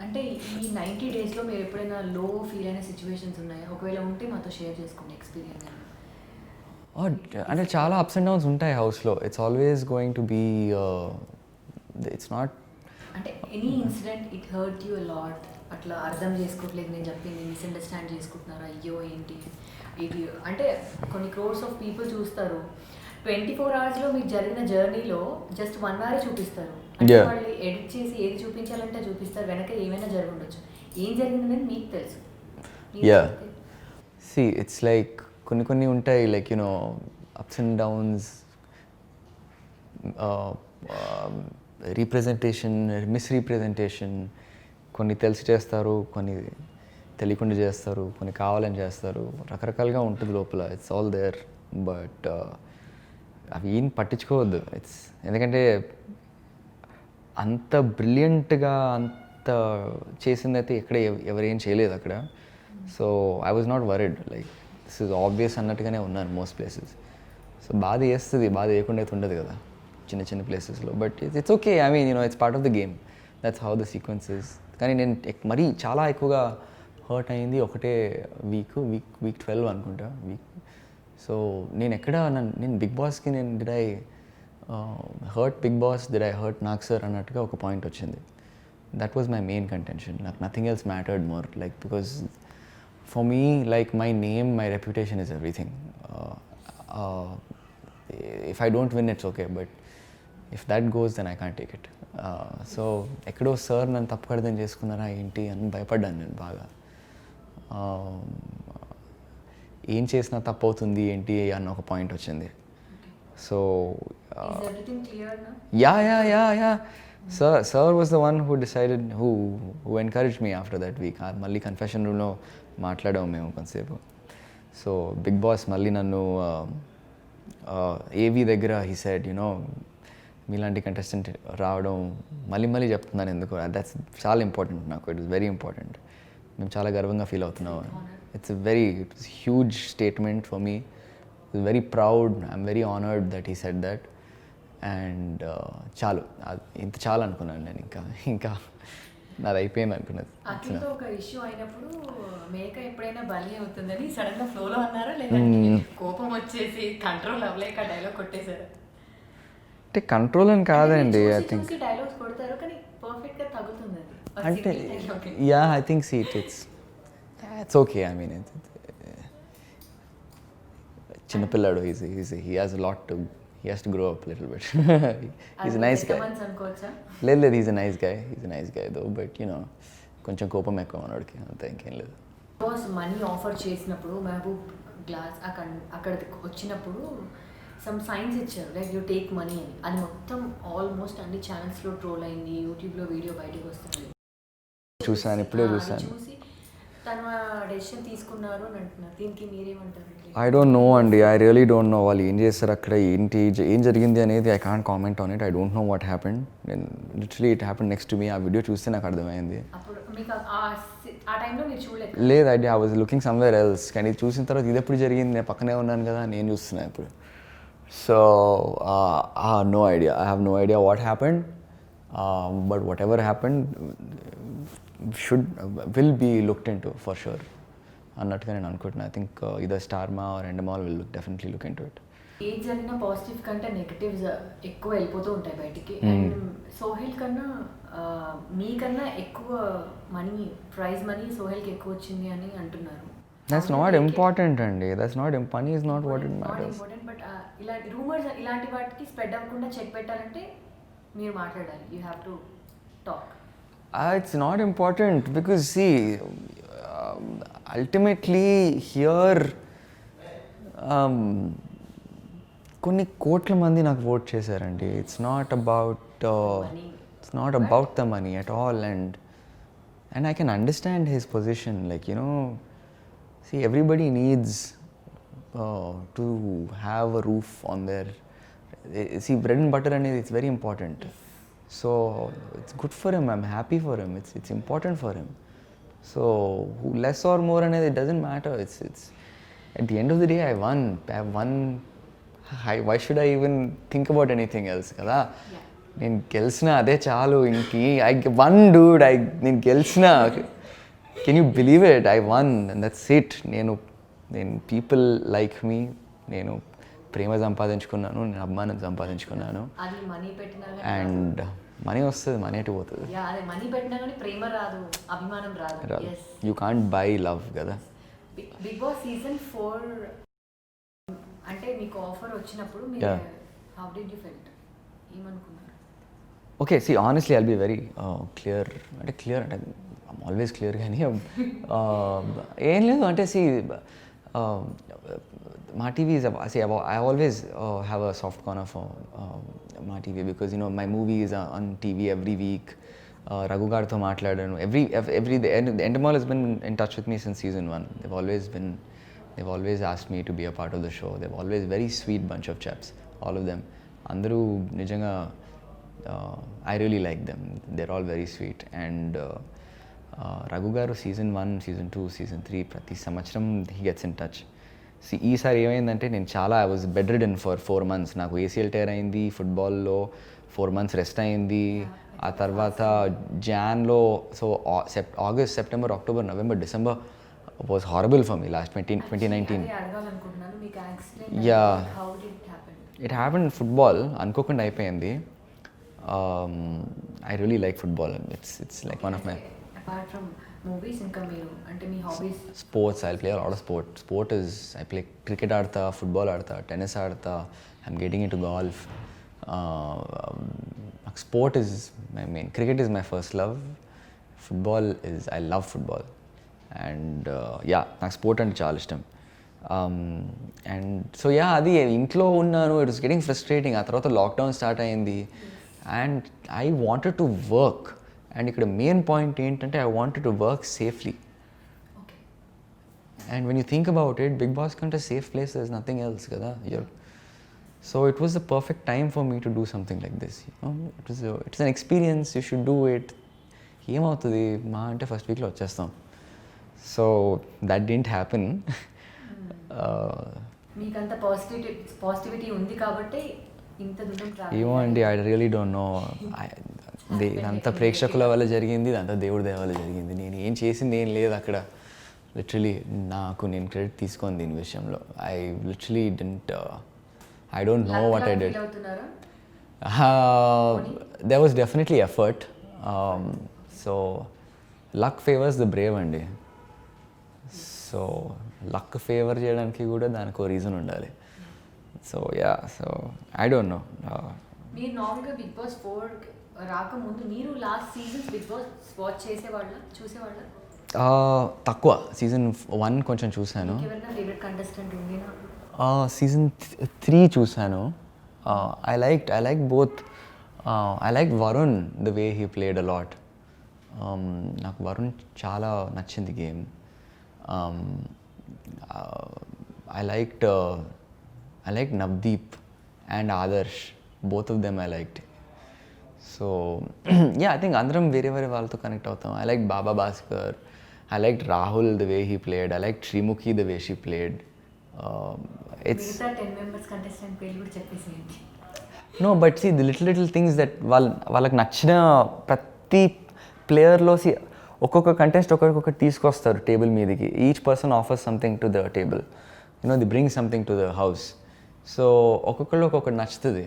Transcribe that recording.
అంటే ఈ 90 డేస్‌లో మీరు ఎప్పుడైనా లో ఫీల్ అయిన సిట్యుయేషన్స్ ఉన్నాయా? ఒకవేళ ఉంటే మాతో షేర్ చేసుకోండి ఎక్స్‌పీరియన్స్. అంటే చాలా అప్స్ అండ్ డౌన్స్ ఉంటాయి హౌస్లో. It's always going to be it's not అంటే any incident it hurt you lot, అట్లా అర్థం చేసుకోవట్లేదు నేను చెప్పింది, మిస్‌అండర్‌స్టాండ్ చేసుకుంటున్నారు, అయ్యో ఏంటి ఇది అంటే కొన్ని క్రోర్స్ ఆఫ్ పీపుల్ చూస్తారు. 24 అవర్స్‌లో మీకు జరిగిన జర్నీలో జస్ట్ 1 అవరే చూపిస్తారు. అంటే Yeah. వాళ్ళు ఎడిట్ చేసి ఏది చూపించాలంటే చూపిస్తారు. వెనక ఏమైనా జరుగుండొచ్చు. ఏం జరిగిందనేది మీకు తెలుసు. మీరు Yeah. చెప్తే See, it's like కొన్ని ఉంటాయి like you know ups and downs, representation, misrepresentation. కొన్ని తెలిసి చేస్తారు, కొన్ని తెలియకుండా చేస్తారు, కొన్ని కావాలని చేస్తారు. రకరకాలుగా ఉంటుంది లోపల. It's all there. బట్ అవి ఏం పట్టించుకోవద్దు. ఎందుకంటే అంత బ్రిలియంట్గా అంత చేసిందైతే ఎక్కడ ఎవరేం చేయలేదు అక్కడ. So I was not worried, like this is obvious అన్నట్టుగానే ఉన్నాను మోస్ట్ ప్లేసెస్. సో బాధ వేస్తుంది, బాధ వేయకుండా అయితే ఉండదు కదా చిన్న చిన్న ప్లేసెస్లో. But it's okay, I mean it's part of the game. That's how the sequences. కానీ నేను మరీ చాలా ఎక్కువగా హర్ట్ అయింది ఒకటే వీక్ 12 అనుకుంటా వీక్. సో నేను నేను బిగ్ బాస్కి did I hurt big boss, did I hurt Nag sir అన్నట్టుగా ఒక పాయింట్ వచ్చింది. That was my main contention. నాకు nothing else mattered more, like because for me like my name, my reputation is everything. If I don't win it's okay, but if that goes then I can't take it. So ఎక్కడో sir నన్ను తప్పు అర్థం చేసుకున్నారా ఏంటి అని భయపడ్డాను నేను బాగా. ఏం చేసినా తప్పు అవుతుంది ఏంటి అన్న ఒక పాయింట్ వచ్చింది. So yeah sir was the one who decided, who encourage me after that week. మళ్ళీ కన్ఫెషన్ రూమ్లో మాట్లాడాము మేము కొంతసేపు. సో బిగ్ బాస్ మళ్ళీ నన్ను ఏవీ దగ్గర హీ సెడ్ మీలాంటి కంటెస్టెంట్ రావడం, మళ్ళీ చెప్తున్నాను ఎందుకు, దట్స్ చాలా ఇంపార్టెంట్ నాకు. It is very important. మేము చాలా గర్వంగా ఫీల్ అవుతున్నాము. It's huge statement for me. It's very proud, I'm very honoured that he said that. And చాలు, ఇంత చాలు అనుకున్నాను నేను. ఇంకా నాది అయిపోయింది అనుకున్నది. అఖిల్తో ఒక ఇష్యూ అయినప్పుడు మేక ఎప్పుడైనా బలి అవుతుందని సడన్ గా ఫ్లోలో అన్నారా, లేదంటే కోపం వచ్చేసి కంట్రోల్ అవ్వలేక డైలాగ్ కొట్టేశారు? అంటే కంట్రోల్ అని కాదండి, ఐ థింక్. డైలాగ్స్ కొడతారు కానీ పర్ఫెక్ట్ గా తగ్గుతుంది అది. అంటే yeah, I think it's okay. I mean చిన్నపిల్లాడు, he has lot to, he has to grow up a little bit. He's a nice guy. లేదు, he's a nice guy though, but కొంచెం కోపం ఎక్కువ మనోడికి, అంతే, ఇంకేం లేదు. బాస్ మనీ ఆఫర్ చేసినప్పుడు మహబూబ్ గ్లాస్ అక్కడికి వచ్చినప్పుడు సమ్ సైన్స్ ఇచ్చారు, లైక్ యూ టేక్ మనీ అని. అది మొత్తం ఆల్మోస్ట్ అన్ని ఛానల్స్లో ట్రోల్ అయింది, యూట్యూబ్లో వీడియో బయటకు వస్తుంది. చూసాను, ఇప్పుడే చూసాను. చూసి తను డెసిషన్ తీసుకున్నారు అని అంటున్నారు. దీనికి మీరేమంటారు? ఐ డోంట్ నో అండి, ఐ రియలీ డోంట్ నో వాళ్ళు ఏం చేస్తారు అక్కడ, ఏం జరిగింది అనేది. I can't comment on it. I don't know what happened. నేను literally it happened next to me. ఆ వీడియో చూస్తే నాకు అర్థమైంది. లేదు, I was looking somewhere else. కానీ చూసిన తర్వాత ఇది ఎప్పుడు జరిగింది, నేను పక్కనే ఉన్నాను కదా, నేను చూస్తున్నాను ఇప్పుడు. So no idea, I have no idea what happened. But what ever happened will be looked in to for sure అన్నట్టుగా నేను అనుకుంటున్నాను. I think either Star Maa are ఎండమాల్ will definitely look in to it. ఏది జరిగినా పాజిటివ్ కంటే negatives ఎక్కువ వెళ్ళిపోతూ ఉంటాయి బయటికి. అండ్ సోహెల్ కన్నా మీకన్నా ఎక్కువ మనీ, ప్రైజ్ మనీ సోహెల్కి ఎక్కువ వచ్చింది అని అంటున్నారు. దట్స్ నాట్ ఇంపార్టెంట్ అండి. Money is not what it matters. But ఇలాంటి రూమర్స్ ఇలాంటి వాటికి స్ప్రెడ్ అవ్వకుండా చెక్ పెట్టాలంటే మీరు మాట్లాడాలి. You have to talk. It's not important because see, ultimately here కొన్ని కోట్ల మంది నాకు ఓట్ చేశారండి. It's not about the money at all. And I can understand his position. Like see, everybody needs to have a roof on their, see, bread and butter అనేది it's very important. So it's good for him, I'm happy for him, it's important for him. So less or more అనేది it doesn't matter. It's at the end of the day I won. Why should I even think about anything else kada? నేను గెలిచిన అదే చాలు ఇంకి I one Dude నేను గెలిచిన can you believe it I one and that's it. నేను people like మీ, నేను ప్రేమ సంపాదించుకున్నాను, నేను అభిమానం సంపాదించుకున్నాను. అది మనీ పెట్టినా అండ్ మనీ వస్తుంది, మనీ ఎటు పోతుంది. అదే మనీ పెట్టినా కానీ ప్రేమ రాదు, అభిమానం రాదు. యూ కాంట్ బై లవ్ కదా. బిగ్ బాస్ సీజన్ 4 అంటే మీకు ఆఫర్ వచ్చినప్పుడు మీరు హౌ డిడ్ యూ ఫెల్ట్, ఏమనుకున్నారు? Okay, see honestly I'll be very clear. అంటే క్లియర్ అంటే ఐమ్ ఆల్వేస్ క్లియర్ కానీ ఏం లేదు అంటే see Maa TV is I always have a soft corner for Maa TV because you know my movie is on TV every week. Raghu గారితో మాట్లాడాను. The Endemol has been in touch with me since season 1. They've always asked me to be a part of the show. They've always very sweet bunch of chaps, all of them. అందరూ నిజంగా I really like them. They're all very sweet. And Raghu గారు season 1, season 2, season 3 ప్రతి సంవత్సరం he gets in touch. ఈసారి ఏమైందంటే నేను చాలా I was bedridden for 4 months. నాకు ఏసీఎల్ టైర్ అయింది, ఫుట్బాల్లో 4 months రెస్ట్ అయింది. ఆ తర్వాత జాన్లో so August, September, October, November, December was horrible for me last 2019. Yeah, it happen football అనుకోకుండా అయిపోయింది. I really like football. It's like one of my apart from movies ఇంకా మీరు అంటే మీ hobbies? Sports, I play a lot of sport is I play cricket ఆడతా, football ఆడతా, tennis ఆడతా, I'm getting in to golf. Sport is my main. Cricket is my first love. Football is I love football. And yeah, నాకు sport అంటే చాలా ఇష్టం. And so yeah, అది ఇంట్లో ఉన్నాను, ఇట్ వాస్ గెటింగ్ ఫ్రస్ట్రేటింగ్. ఆ తర్వాత లాక్డౌన్ స్టార్ట్ అయింది and I wanted to work. And ఇక్కడ మెయిన్ పాయింట్ ఏంటంటే I wanted to work safely. And when you think about it, big boss కంటే safe place is nothing else కదా. So it was the perfect time for me to do something like this. It's an experience, you should do it. ఏమవుతుంది మా అంటే first వీక్లో వచ్చేస్తాం. So that didn't happen. మీకంత positivity ఉంది కాబట్టి ఇంత దూరం ఏమో అండి, ఐ రియలీ డోంట్ నో. ఇదంతా ప్రేక్షకుల వల్ల జరిగింది, ఇదంతా దేవుడి దయ వల్ల జరిగింది. నేను ఏం చేసింది ఏం లేదు అక్కడ. లిటరలీ నేను క్రెడిట్ తీసుకోను దీని విషయంలో. I literally I don't know what I did. There was definitely effort. So luck favours the brave అండి. సో లక్ ఫేవర్ చేయడానికి కూడా దానికి ఒక రీజన్ ఉండాలి. So yeah, so I don't know. మీరు నార్మల్గా బిగ్ బాస్ 4 రాకముందు మీరు last seasons big boss watch చూసేవాళ్ళ? తక్కువ. సీజన్ 1 కొంచెం చూశాను. ఎవరైనా ఫేవరెట్ కంటెస్టెంట్ ఉండినా? సీజన్ 3 చూశాను. I like both. I like Varun the way he played a lot. నాకు వరుణ్ చాలా నచ్చింది game. I liked Navdeep and Adarsh. Both of them I liked. So yeah, I think andram very వాళ్ళతో connect అవుతాం. I liked Baba Bhaskar. I liked Rahul the way he played. I liked Srimukhi the way she played. It's మిగతా 10 members contestant పేర్లు కూడా చెప్పేసేయండి. No, but see the little things that వాళ్ళకి నచ్చిన ప్రతి ప్లేయర్లో ఒక్కొక్క కంటెస్ట్ ఒక్కొక్కటి తీసుకొస్తారు టేబుల్ మీదకి. Each person offers something to the table. The bring something to the house. So ఒక్కొక్కళ్ళు ఒక్కొక్కటి నచ్చుతుంది.